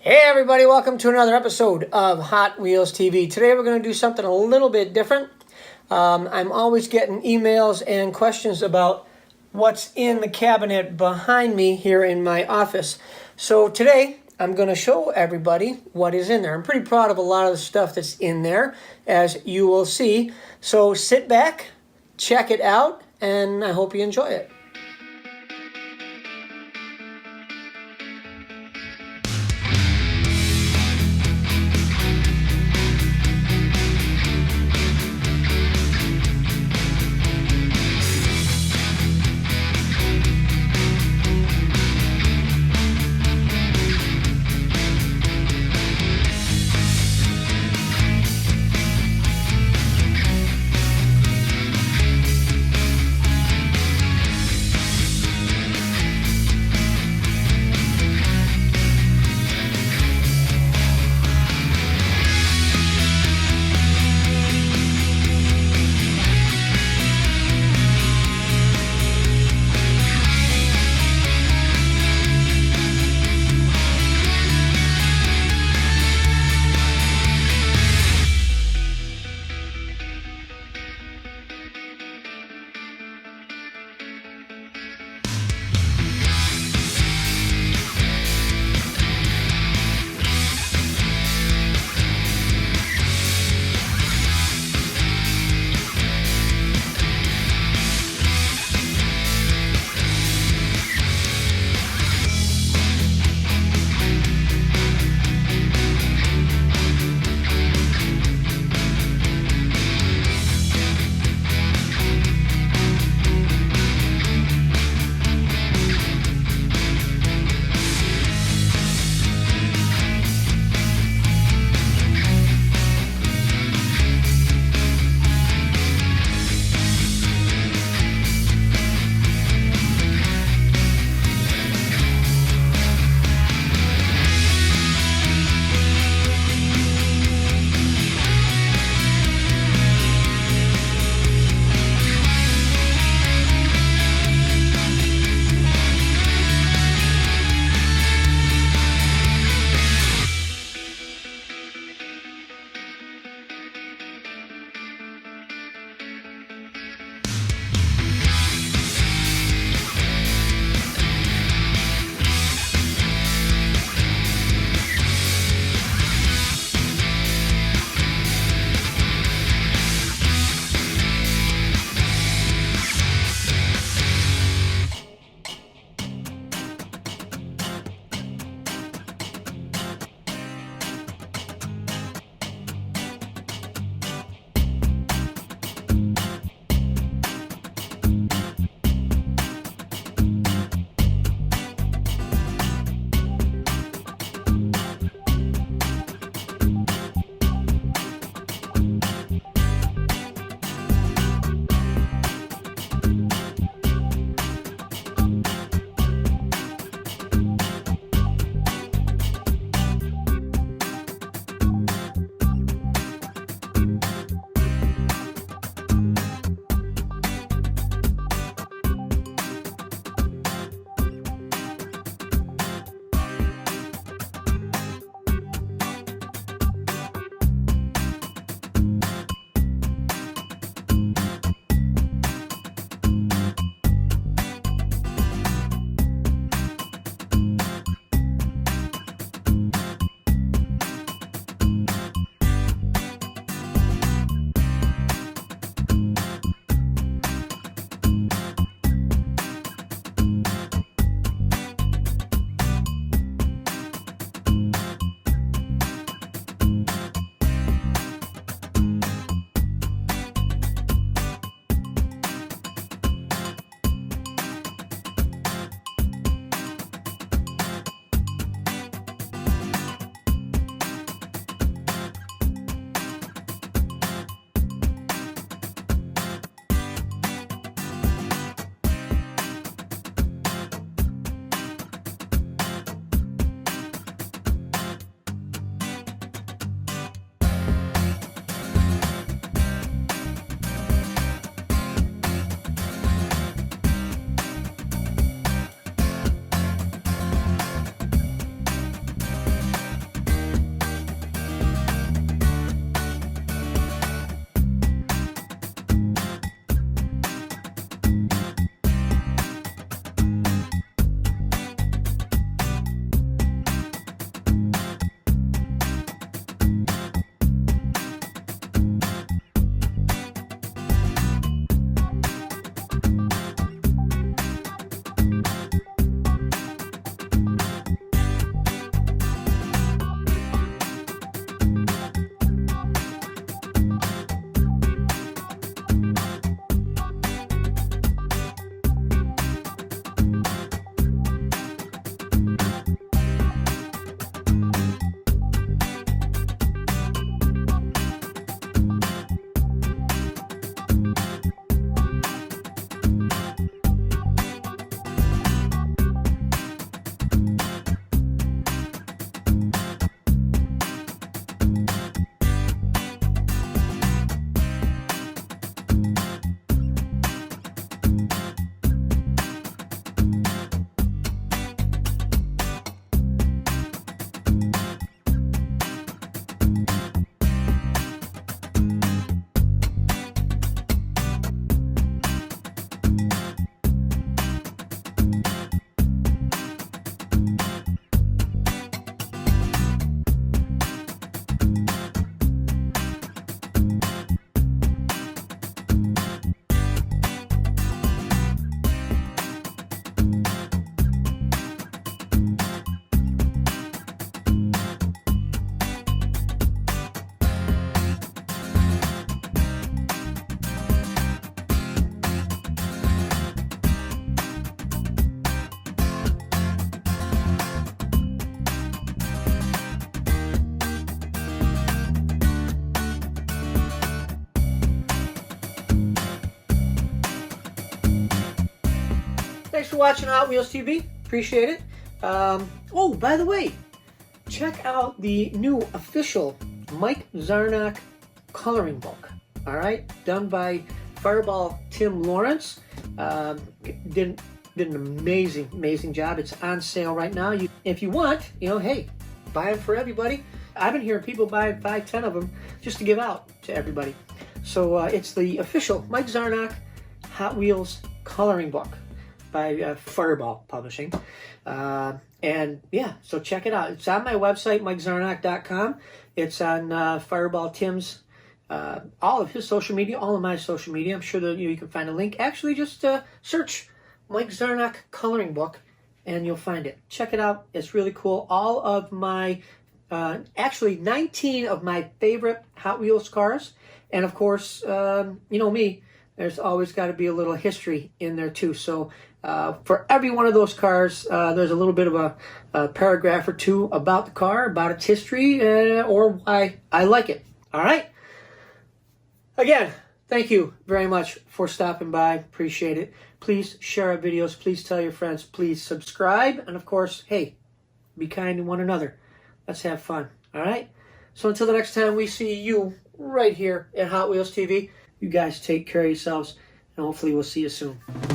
Hey everybody, welcome to another episode of Hot Wheels TV. Today we're going to do something a little bit different. I'm always getting emails and questions about what's in the cabinet behind me here in my office. So today I'm going to show everybody what is in there. I'm pretty proud of a lot of the stuff that's in there, as you will see. So sit back, check it out, and I hope you enjoy it. watching Hot Wheels TV. Appreciate it. Oh, by the way, check out the new official Mike Zarnock coloring book. All right, done by Fireball Tim Lawrence. Did an amazing job. It's on sale right now. If you want, hey, buy them for everybody. I've been hearing people buy 5, 10 of them just to give out to everybody. So it's the official Mike Zarnock Hot Wheels coloring book by Fireball Publishing. And yeah, so check it out. It's on my website, mikezarnock.com. It's on Fireball Tim's, all of his social media, all of my social media. I'm sure that you can find a link. Actually, just search Mike Zarnock coloring book and you'll find it. Check it out. It's really cool. All of my, actually 19 of my favorite Hot Wheels cars. And of course, you know me, there's always got to be a little history in there too. So for every one of those cars, there's a little bit of a paragraph or two about the car, about its history, or why I like it. All right? Again, thank you very much for stopping by. Appreciate it. Please share our videos. Please tell your friends. Please subscribe. And of course, hey, be kind to one another. Let's have fun. All right? So until the next time we see you right here at Hot Wheels TV, you guys take care of yourselves, and hopefully we'll see you soon.